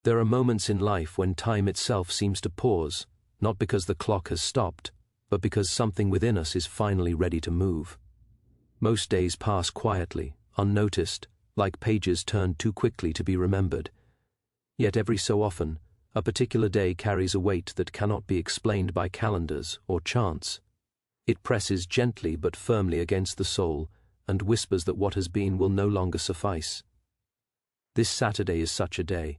There are moments in life when time itself seems to pause, not because the clock has stopped, but because something within us is finally ready to move. Most days pass quietly, unnoticed, like pages turned too quickly to be remembered. Yet every so often, a particular day carries a weight that cannot be explained by calendars or chance. It presses gently but firmly against the soul and whispers that what has been will no longer suffice. This Saturday is such a day,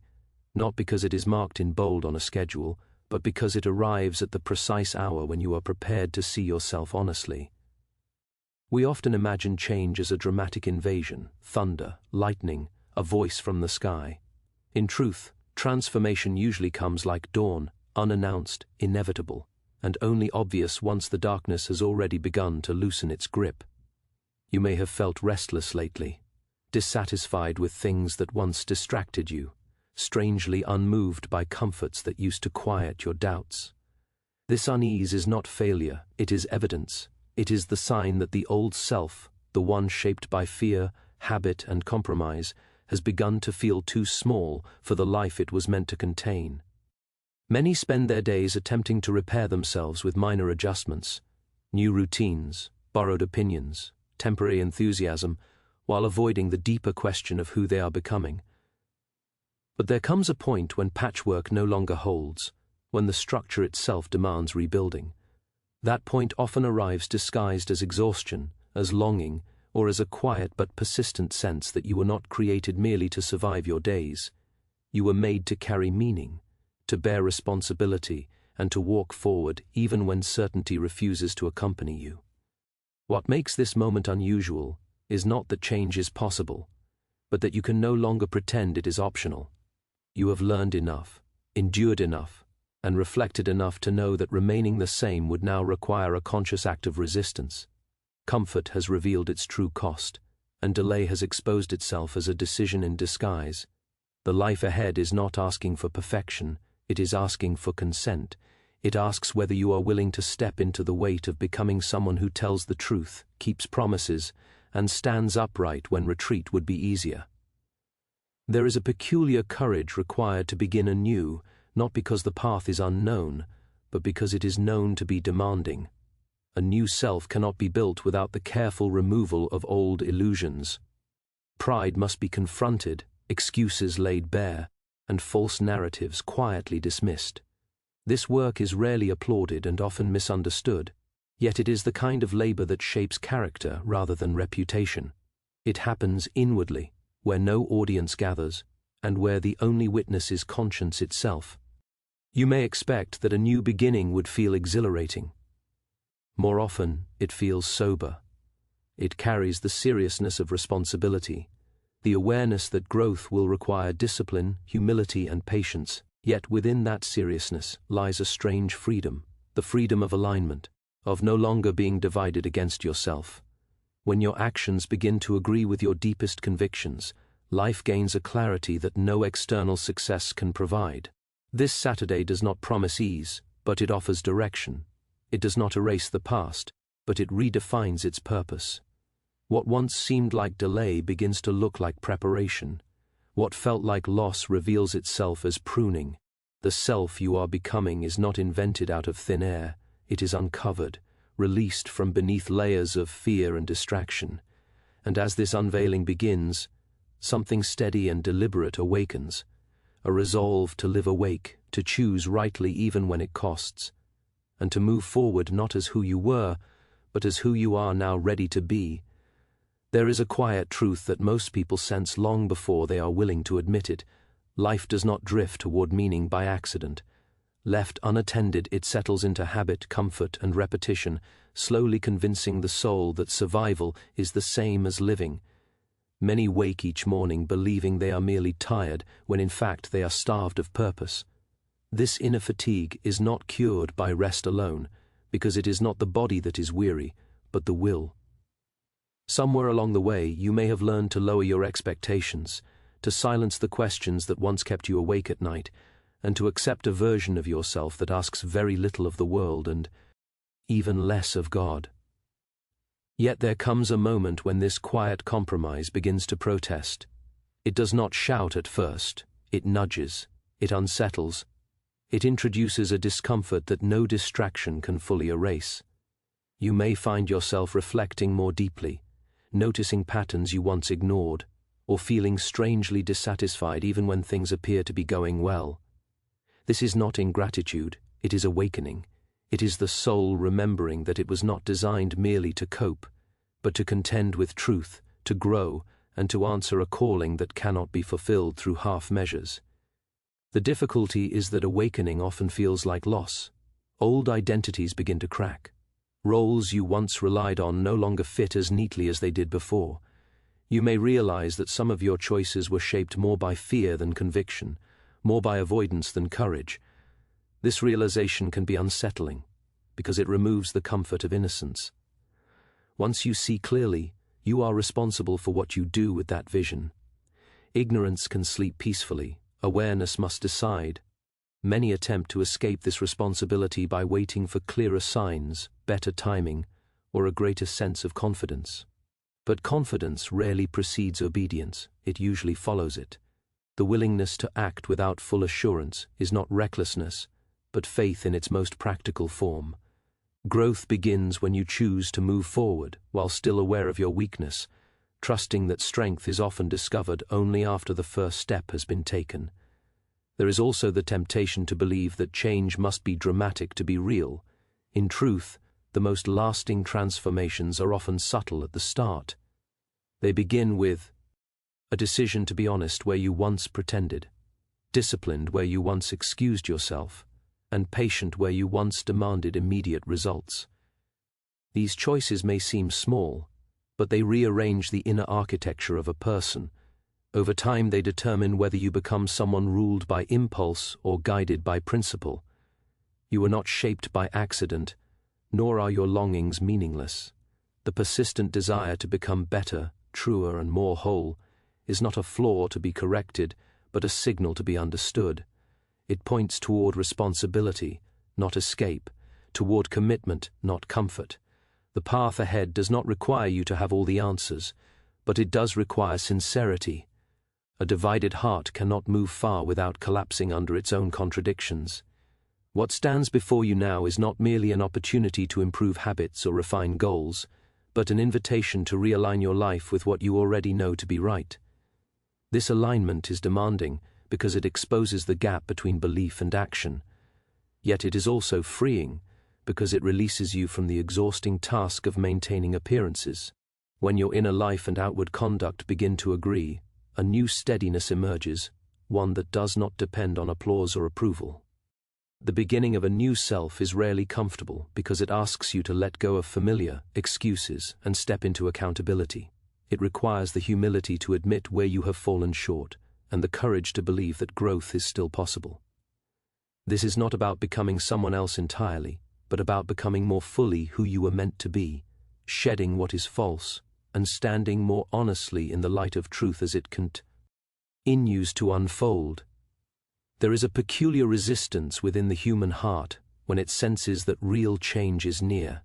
not because it is marked in bold on a schedule, but because it arrives at the precise hour when you are prepared to see yourself honestly. We often imagine change as a dramatic invasion, thunder, lightning, a voice from the sky. In truth, transformation usually comes like dawn, unannounced, inevitable, and only obvious once the darkness has already begun to loosen its grip. You may have felt restless lately, dissatisfied with things that once distracted you, strangely unmoved by comforts that used to quiet your doubts. This unease is not failure, it is evidence. It is the sign that the old self, the one shaped by fear, habit, and compromise, has begun to feel too small for the life it was meant to contain. Many spend their days attempting to repair themselves with minor adjustments, new routines, borrowed opinions, temporary enthusiasm, while avoiding the deeper question of who they are becoming. But there comes a point when patchwork no longer holds, when the structure itself demands rebuilding. That point often arrives disguised as exhaustion, as longing, or as a quiet but persistent sense that you were not created merely to survive your days. You were made to carry meaning, to bear responsibility, and to walk forward even when certainty refuses to accompany you. What makes this moment unusual is not that change is possible, but that you can no longer pretend it is optional. You have learned enough, endured enough, and reflected enough to know that remaining the same would now require a conscious act of resistance. Comfort has revealed its true cost, and delay has exposed itself as a decision in disguise. The life ahead is not asking for perfection, it is asking for consent. It asks whether you are willing to step into the weight of becoming someone who tells the truth, keeps promises, and stands upright when retreat would be easier. There is a peculiar courage required to begin anew, not because the path is unknown, but because it is known to be demanding. A new self cannot be built without the careful removal of old illusions. Pride must be confronted, excuses laid bare, and false narratives quietly dismissed. This work is rarely applauded and often misunderstood, yet it is the kind of labor that shapes character rather than reputation. It happens inwardly, where no audience gathers, and where the only witness is conscience itself. You may expect that a new beginning would feel exhilarating. More often, it feels sober. It carries the seriousness of responsibility, the awareness that growth will require discipline, humility, and patience. Yet within that seriousness lies a strange freedom, the freedom of alignment, of no longer being divided against yourself. When your actions begin to agree with your deepest convictions, life gains a clarity that no external success can provide. This Saturday does not promise ease, but it offers direction. It does not erase the past, but it redefines its purpose. What once seemed like delay begins to look like preparation. What felt like loss reveals itself as pruning. The self you are becoming is not invented out of thin air, it is uncovered, released from beneath layers of fear and distraction. And as this unveiling begins, something steady and deliberate awakens, a resolve to live awake, to choose rightly even when it costs, and to move forward not as who you were, but as who you are now ready to be. There is a quiet truth that most people sense long before they are willing to admit it. Life does not drift toward meaning by accident. Left unattended, it settles into habit, comfort, and repetition, slowly convincing the soul that survival is the same as living. Many wake each morning believing they are merely tired, when in fact they are starved of purpose. This inner fatigue is not cured by rest alone, because it is not the body that is weary, but the will. Somewhere along the way, you may have learned to lower your expectations, to silence the questions that once kept you awake at night, and to accept a version of yourself that asks very little of the world and even less of God. Yet there comes a moment when this quiet compromise begins to protest. It does not shout at first, it nudges, It unsettles. It introduces a discomfort that no distraction can fully erase. You may find yourself reflecting more deeply, noticing patterns you once ignored, or feeling strangely dissatisfied even when things appear to be going well. This is not ingratitude, it is awakening. It is the soul remembering that it was not designed merely to cope, but to contend with truth, to grow, and to answer a calling that cannot be fulfilled through half measures. The difficulty is that awakening often feels like loss. Old identities begin to crack. Roles you once relied on no longer fit as neatly as they did before. You may realize that some of your choices were shaped more by fear than conviction, more by avoidance than courage. This realization can be unsettling, because it removes the comfort of innocence. Once you see clearly, you are responsible for what you do with that vision. Ignorance can sleep peacefully, awareness must decide. Many attempt to escape this responsibility by waiting for clearer signs, better timing, or a greater sense of confidence. But confidence rarely precedes obedience, it usually follows it. The willingness to act without full assurance is not recklessness, but faith in its most practical form. Growth begins when you choose to move forward while still aware of your weakness, trusting that strength is often discovered only after the first step has been taken. There is also the temptation to believe that change must be dramatic to be real. In truth, the most lasting transformations are often subtle at the start. They begin with a decision to be honest where you once pretended, disciplined where you once excused yourself, and patient where you once demanded immediate results. These choices may seem small, but they rearrange the inner architecture of a person. Over time they determine whether you become someone ruled by impulse or guided by principle. You are not shaped by accident, nor are your longings meaningless. The persistent desire to become better, truer, and more whole is not a flaw to be corrected, but a signal to be understood. It points toward responsibility, not escape, toward commitment, not comfort. The path ahead does not require you to have all the answers, but it does require sincerity. A divided heart cannot move far without collapsing under its own contradictions. What stands before you now is not merely an opportunity to improve habits or refine goals, but an invitation to realign your life with what you already know to be right. This alignment is demanding, because it exposes the gap between belief and action. Yet it is also freeing, because it releases you from the exhausting task of maintaining appearances. When your inner life and outward conduct begin to agree, a new steadiness emerges, one that does not depend on applause or approval. The beginning of a new self is rarely comfortable because it asks you to let go of familiar excuses and step into accountability. It requires the humility to admit where you have fallen short, and the courage to believe that growth is still possible. This is not about becoming someone else entirely, but about becoming more fully who you were meant to be, shedding what is false, and standing more honestly in the light of truth as it continues to unfold. There is a peculiar resistance within the human heart when it senses that real change is near.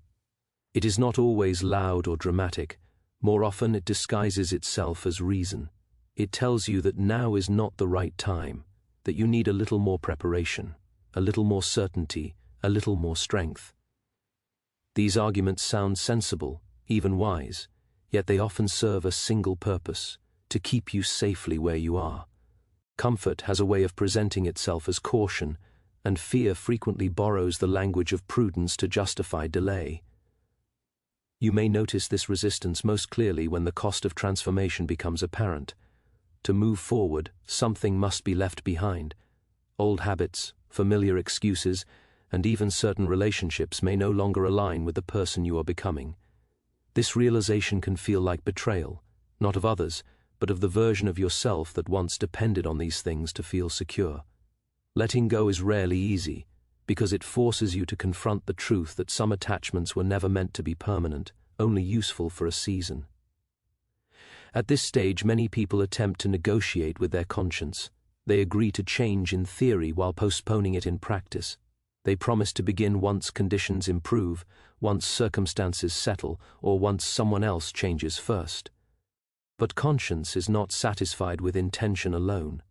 It is not always loud or dramatic. More often it disguises itself as reason. It tells you that now is not the right time, that you need a little more preparation, a little more certainty, a little more strength. These arguments sound sensible, even wise, yet they often serve a single purpose: to keep you safely where you are. Comfort has a way of presenting itself as caution, and fear frequently borrows the language of prudence to justify delay. You may notice this resistance most clearly when the cost of transformation becomes apparent. To move forward, something must be left behind. Old habits, familiar excuses, and even certain relationships may no longer align with the person you are becoming. This realization can feel like betrayal, not of others, but of the version of yourself that once depended on these things to feel secure. Letting go is rarely easy, because it forces you to confront the truth that some attachments were never meant to be permanent, only useful for a season. At this stage, many people attempt to negotiate with their conscience. They agree to change in theory while postponing it in practice. They promise to begin once conditions improve, once circumstances settle, or once someone else changes first. But conscience is not satisfied with intention alone.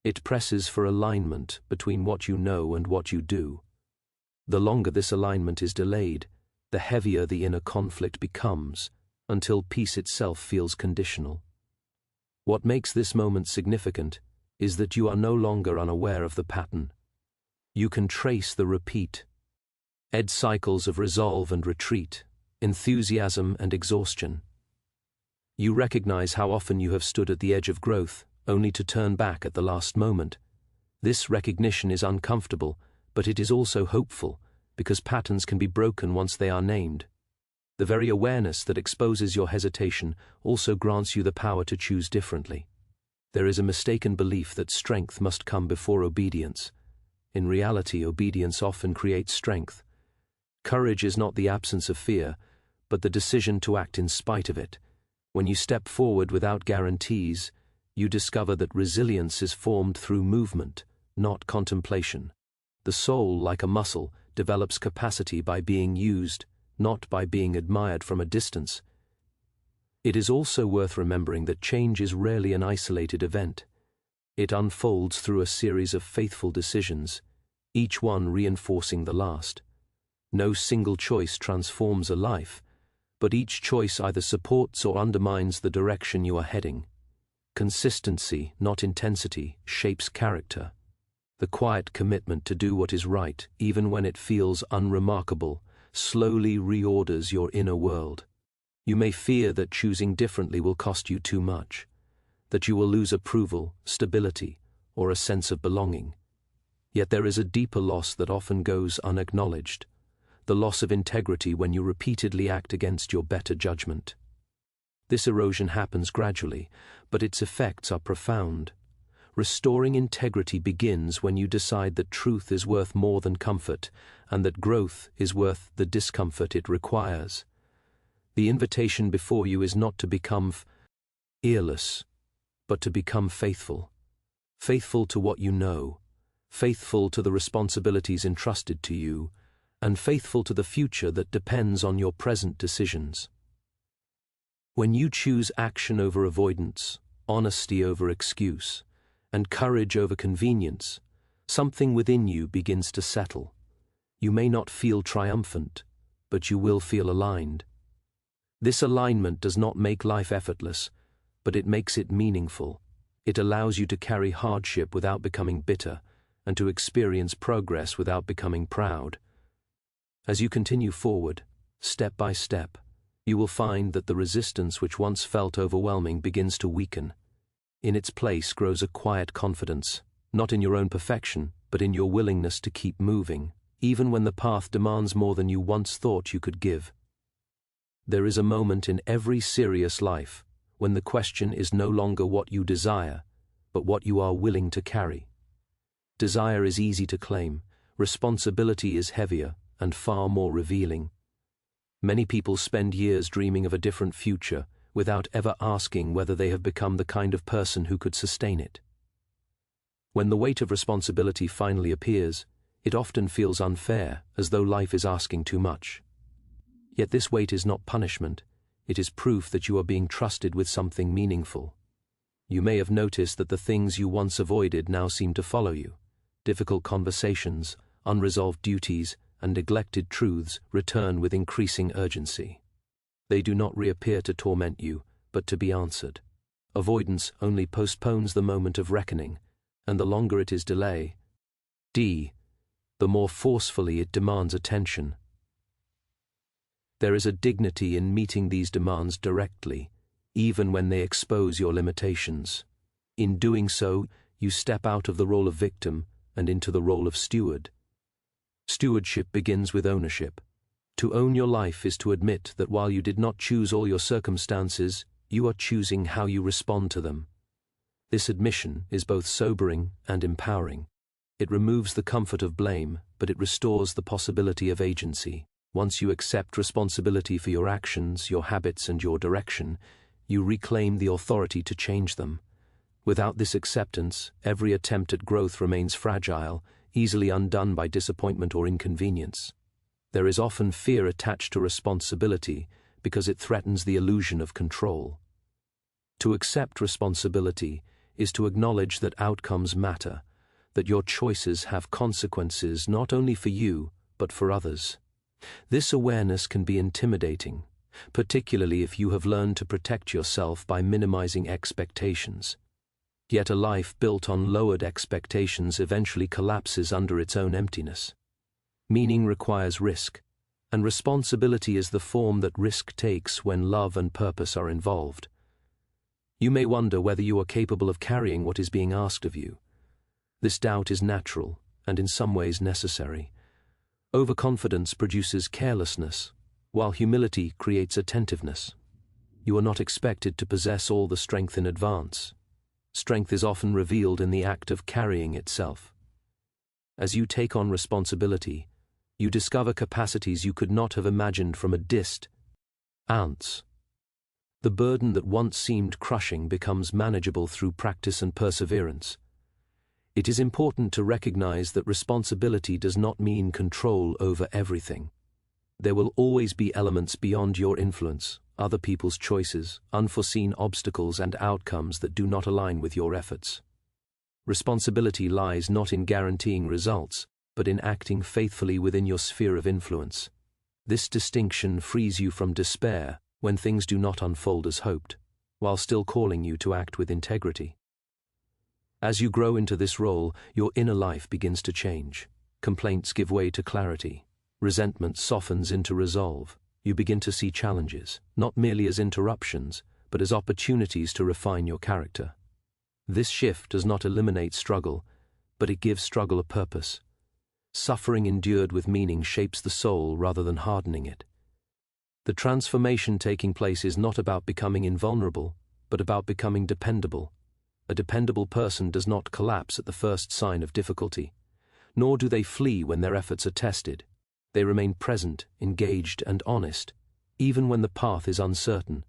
It presses for alignment between what you know and what you do. The longer this alignment is delayed, the heavier the inner conflict becomes, until peace itself feels conditional. What makes this moment significant is that you are no longer unaware of the pattern. You can trace the repeat cycles of resolve and retreat, enthusiasm and exhaustion. You recognize how often you have stood at the edge of growth, only to turn back at the last moment. This recognition is uncomfortable, but it is also hopeful, because patterns can be broken once they are named. The very awareness that exposes your hesitation also grants you the power to choose differently. There is a mistaken belief that strength must come before obedience. In reality, obedience often creates strength. Courage is not the absence of fear, but the decision to act in spite of it. When you step forward without guarantees, you discover that resilience is formed through movement, not contemplation. The soul, like a muscle, develops capacity by being used, not by being admired from a distance. It is also worth remembering that change is rarely an isolated event. It unfolds through a series of faithful decisions, each one reinforcing the last. No single choice transforms a life, but each choice either supports or undermines the direction you are heading. Consistency, not intensity, shapes character. The quiet commitment to do what is right, even when it feels unremarkable, slowly reorders your inner world. You may fear that choosing differently will cost you too much, that you will lose approval, stability, or a sense of belonging. Yet there is a deeper loss that often goes unacknowledged, the loss of integrity when you repeatedly act against your better judgment. This erosion happens gradually, but its effects are profound. Restoring integrity begins when you decide that truth is worth more than comfort, and that growth is worth the discomfort it requires. The invitation before you is not to become fearless, but to become faithful. Faithful to what you know, faithful to the responsibilities entrusted to you, and faithful to the future that depends on your present decisions. When you choose action over avoidance, honesty over excuse, and courage over convenience, something within you begins to settle. You may not feel triumphant, but you will feel aligned. This alignment does not make life effortless, but it makes it meaningful. It allows you to carry hardship without becoming bitter, and to experience progress without becoming proud. As you continue forward, step by step, you will find that the resistance which once felt overwhelming begins to weaken. In its place grows a quiet confidence, not in your own perfection, but in your willingness to keep moving, even when the path demands more than you once thought you could give. There is a moment in every serious life when the question is no longer what you desire, but what you are willing to carry. Desire is easy to claim, responsibility is heavier and far more revealing. Many people spend years dreaming of a different future, without ever asking whether they have become the kind of person who could sustain it. When the weight of responsibility finally appears, it often feels unfair, as though life is asking too much. Yet this weight is not punishment, it is proof that you are being trusted with something meaningful. You may have noticed that the things you once avoided now seem to follow you. Difficult conversations, unresolved duties, and neglected truths return with increasing urgency. They do not reappear to torment you, but to be answered. Avoidance only postpones the moment of reckoning, and the longer it is delayed, the more forcefully it demands attention. There is a dignity in meeting these demands directly, even when they expose your limitations. In doing so, you step out of the role of victim and into the role of steward. Stewardship begins with ownership. To own your life is to admit that while you did not choose all your circumstances, you are choosing how you respond to them. This admission is both sobering and empowering. It removes the comfort of blame, but it restores the possibility of agency. Once you accept responsibility for your actions, your habits, and your direction, you reclaim the authority to change them. Without this acceptance, every attempt at growth remains fragile, easily undone by disappointment or inconvenience. There is often fear attached to responsibility because it threatens the illusion of control. To accept responsibility is to acknowledge that outcomes matter, that your choices have consequences not only for you, but for others. This awareness can be intimidating, particularly if you have learned to protect yourself by minimizing expectations. Yet a life built on lowered expectations eventually collapses under its own emptiness. Meaning requires risk, and responsibility is the form that risk takes when love and purpose are involved. You may wonder whether you are capable of carrying what is being asked of you. This doubt is natural and in some ways necessary. Overconfidence produces carelessness, while humility creates attentiveness. You are not expected to possess all the strength in advance. Strength is often revealed in the act of carrying itself. As you take on responsibility, you discover capacities you could not have imagined from a distant ounce. The burden that once seemed crushing becomes manageable through practice and perseverance. It is important to recognize that responsibility does not mean control over everything. There will always be elements beyond your influence, other people's choices, unforeseen obstacles, and outcomes that do not align with your efforts. Responsibility lies not in guaranteeing results, but in acting faithfully within your sphere of influence. This distinction frees you from despair when things do not unfold as hoped, while still calling you to act with integrity. As you grow into this role, your inner life begins to change. Complaints give way to clarity. Resentment softens into resolve. You begin to see challenges, not merely as interruptions, but as opportunities to refine your character. This shift does not eliminate struggle, but it gives struggle a purpose. Suffering endured with meaning shapes the soul rather than hardening it. The transformation taking place is not about becoming invulnerable, but about becoming dependable. A dependable person does not collapse at the first sign of difficulty, nor do they flee when their efforts are tested. They remain present, engaged, and honest, even when the path is uncertain.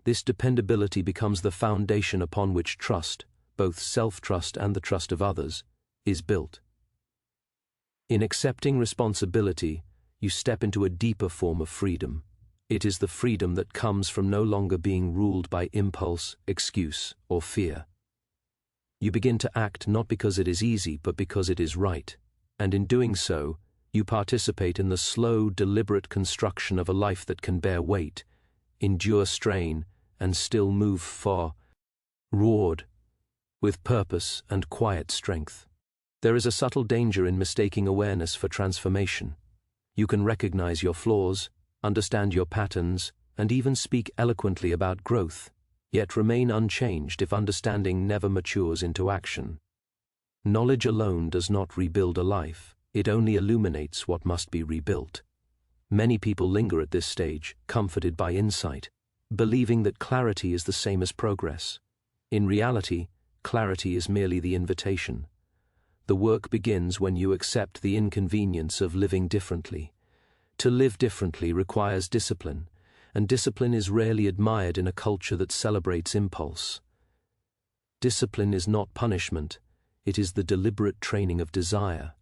This dependability becomes the foundation upon which trust, both self-trust and the trust of others, is built. In accepting responsibility, you step into a deeper form of freedom. It is the freedom that comes from no longer being ruled by impulse, excuse, or fear. You begin to act not because it is easy, but because it is right, and in doing so, you participate in the slow, deliberate construction of a life that can bear weight, endure strain, and still move forward with purpose and quiet strength. There is a subtle danger in mistaking awareness for transformation. You can recognize your flaws, understand your patterns, and even speak eloquently about growth, yet remain unchanged if understanding never matures into action. Knowledge alone does not rebuild a life, it only illuminates what must be rebuilt. Many people linger at this stage, comforted by insight, believing that clarity is the same as progress. In reality, clarity is merely the invitation. The work begins when you accept the inconvenience of living differently. To live differently requires discipline, and discipline is rarely admired in a culture that celebrates impulse. Discipline is not punishment, it is the deliberate training of desire.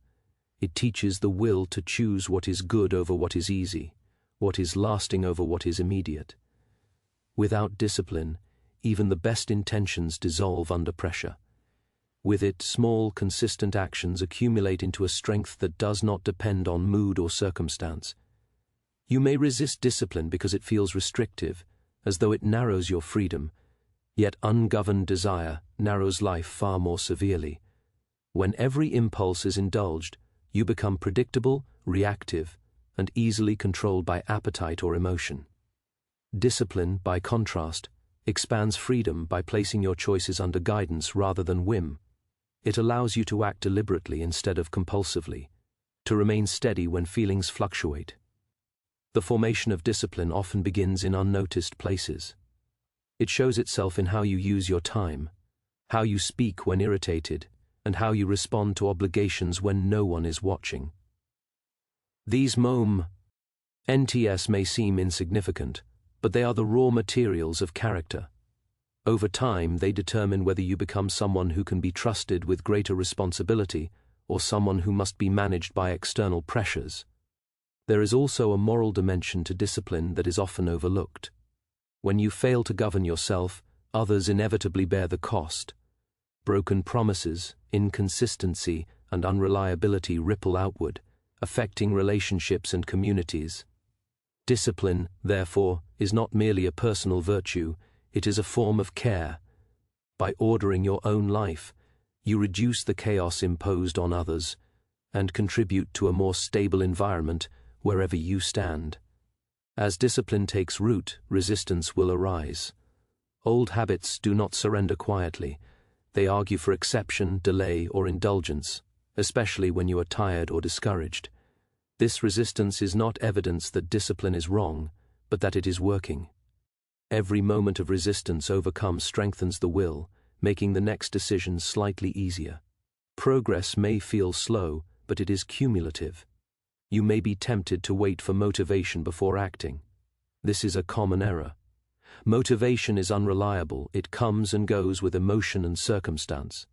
It teaches the will to choose what is good over what is easy, what is lasting over what is immediate. Without discipline, even the best intentions dissolve under pressure. With it, small, consistent actions accumulate into a strength that does not depend on mood or circumstance. You may resist discipline because it feels restrictive, as though it narrows your freedom, yet ungoverned desire narrows life far more severely. When every impulse is indulged, you become predictable, reactive, and easily controlled by appetite or emotion. Discipline, by contrast, expands freedom by placing your choices under guidance rather than whim. It allows you to act deliberately instead of compulsively, to remain steady when feelings fluctuate. The formation of discipline often begins in unnoticed places. It shows itself in how you use your time, how you speak when irritated, and how you respond to obligations when no one is watching. These moments may seem insignificant, but they are the raw materials of character. Over time, they determine whether you become someone who can be trusted with greater responsibility or someone who must be managed by external pressures. There is also a moral dimension to discipline that is often overlooked. When you fail to govern yourself, others inevitably bear the cost. Broken promises, inconsistency, and unreliability ripple outward, affecting relationships and communities. Discipline, therefore, is not merely a personal virtue, it is a form of care. By ordering your own life, you reduce the chaos imposed on others and contribute to a more stable environment wherever you stand. As discipline takes root, resistance will arise. Old habits do not surrender quietly. They argue for exception, delay, or indulgence, especially when you are tired or discouraged. This resistance is not evidence that discipline is wrong, but that it is working. Every moment of resistance overcome strengthens the will, making the next decision slightly easier. Progress may feel slow, but it is cumulative. You may be tempted to wait for motivation before acting. This is a common error. Motivation is unreliable, it comes and goes with emotion and circumstance.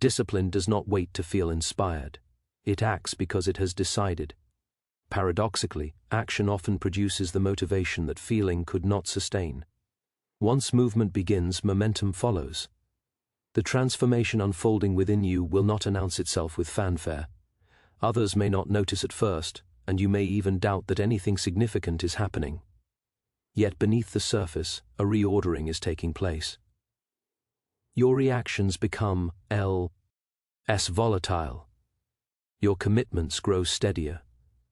Discipline does not wait to feel inspired. It acts because it has decided. Paradoxically, action often produces the motivation that feeling could not sustain. Once movement begins, momentum follows. The transformation unfolding within you will not announce itself with fanfare. Others may not notice at first, and you may even doubt that anything significant is happening. Yet beneath the surface, a reordering is taking place. Your reactions become less volatile. Your commitments grow steadier.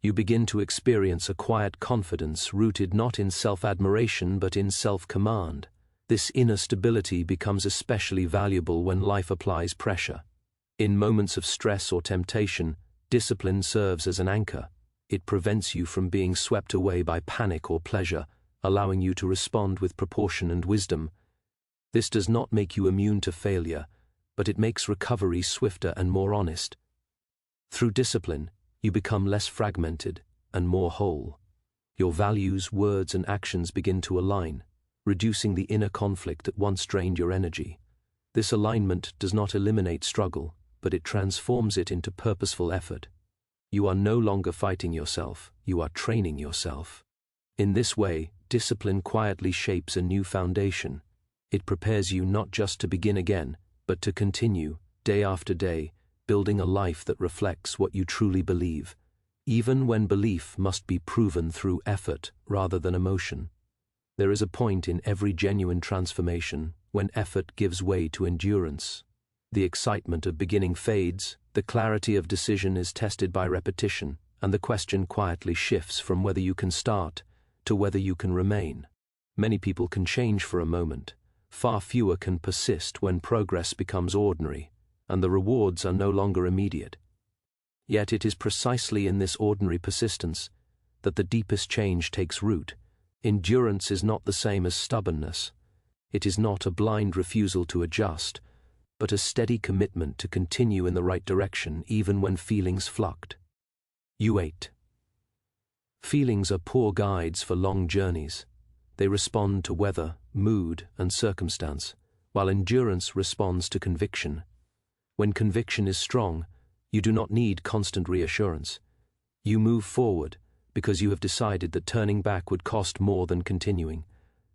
You begin to experience a quiet confidence rooted not in self-admiration but in self-command. This inner stability becomes especially valuable when life applies pressure. In moments of stress or temptation, discipline serves as an anchor. It prevents you from being swept away by panic or pleasure, allowing you to respond with proportion and wisdom. This does not make you immune to failure, but it makes recovery swifter and more honest. Through discipline, you become less fragmented and more whole. Your values, words, and actions begin to align, reducing the inner conflict that once drained your energy. This alignment does not eliminate struggle, but it transforms it into purposeful effort. You are no longer fighting yourself, you are training yourself. In this way, discipline quietly shapes a new foundation. It prepares you not just to begin again, but to continue, day after day, building a life that reflects what you truly believe, even when belief must be proven through effort rather than emotion. There is a point in every genuine transformation when effort gives way to endurance. The excitement of beginning fades, the clarity of decision is tested by repetition, and the question quietly shifts from whether you can start to whether you can remain. Many people can change for a moment. Far fewer can persist when progress becomes ordinary, and the rewards are no longer immediate. Yet it is precisely in this ordinary persistence that the deepest change takes root. Endurance is not the same as stubbornness. It is not a blind refusal to adjust, but a steady commitment to continue in the right direction even when feelings fluctuate. U8. Feelings are poor guides for long journeys. They respond to weather, mood, and circumstance, while endurance responds to conviction. When conviction is strong, you do not need constant reassurance. You move forward because you have decided that turning back would cost more than continuing.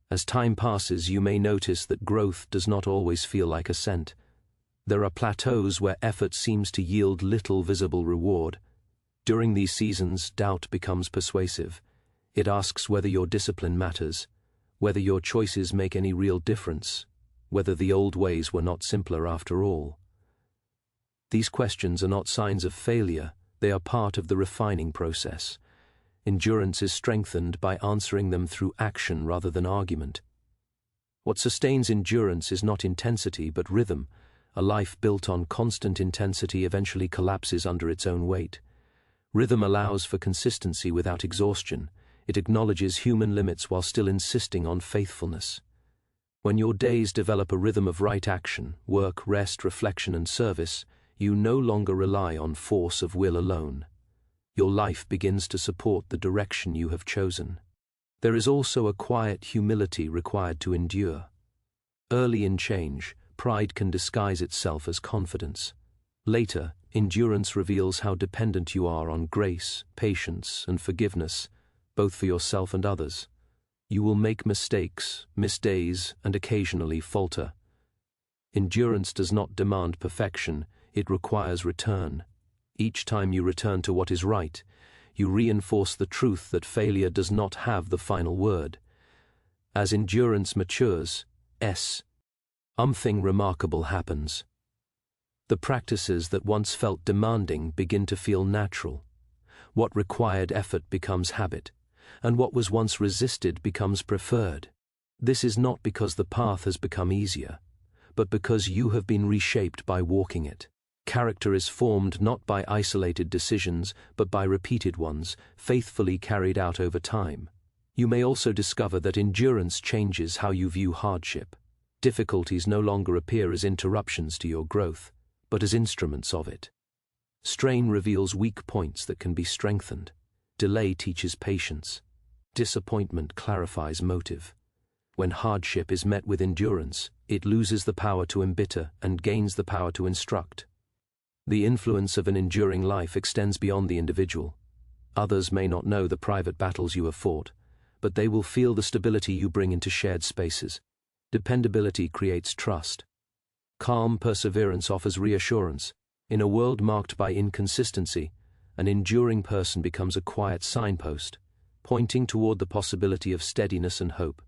As time passes, you may notice that growth does not always feel like ascent. There are plateaus where effort seems to yield little visible reward. During these seasons, doubt becomes persuasive. It asks whether your discipline matters, whether your choices make any real difference, whether the old ways were not simpler after all. These questions are not signs of failure, they are part of the refining process. Endurance is strengthened by answering them through action rather than argument. What sustains endurance is not intensity but rhythm. A life built on constant intensity eventually collapses under its own weight. Rhythm allows for consistency without exhaustion. It acknowledges human limits while still insisting on faithfulness. When your days develop a rhythm of right action, work, rest, reflection, and service, you no longer rely on force of will alone. Your life begins to support the direction you have chosen. There is also a quiet humility required to endure. Early in change, pride can disguise itself as confidence. Later, endurance reveals how dependent you are on grace, patience, and forgiveness, both for yourself and others. You will make mistakes, miss days, and occasionally falter. Endurance does not demand perfection, it requires return. Each time you return to what is right, you reinforce the truth that failure does not have the final word. As endurance matures, something remarkable happens. The practices that once felt demanding begin to feel natural. What required effort becomes habit, and what was once resisted becomes preferred. This is not because the path has become easier, but because you have been reshaped by walking it. Character is formed not by isolated decisions, but by repeated ones, faithfully carried out over time. You may also discover that endurance changes how you view hardship. Difficulties no longer appear as interruptions to your growth, but as instruments of it. Strain reveals weak points that can be strengthened. Delay teaches patience. Disappointment clarifies motive. When hardship is met with endurance, it loses the power to embitter and gains the power to instruct. The influence of an enduring life extends beyond the individual. Others may not know the private battles you have fought, but they will feel the stability you bring into shared spaces. Dependability creates trust. Calm perseverance offers reassurance. In a world marked by inconsistency, an enduring person becomes a quiet signpost, pointing toward the possibility of steadiness and hope.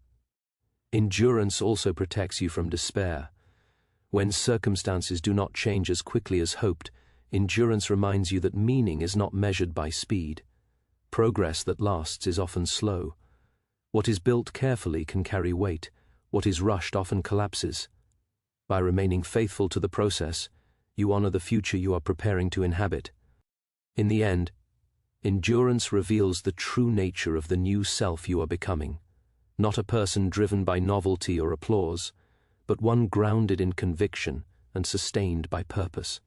Endurance also protects you from despair. When circumstances do not change as quickly as hoped, endurance reminds you that meaning is not measured by speed. Progress that lasts is often slow. What is built carefully can carry weight. What is rushed often collapses. By remaining faithful to the process, you honor the future you are preparing to inhabit. In the end, endurance reveals the true nature of the new self you are becoming. Not a person driven by novelty or applause, but one grounded in conviction and sustained by purpose.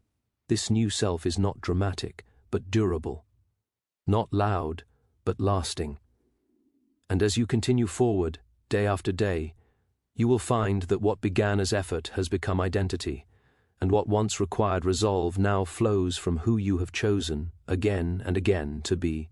This new self is not dramatic, but durable. Not loud, but lasting. And as you continue forward, day after day, you will find that what began as effort has become identity, and what once required resolve now flows from who you have chosen, again and again, to be.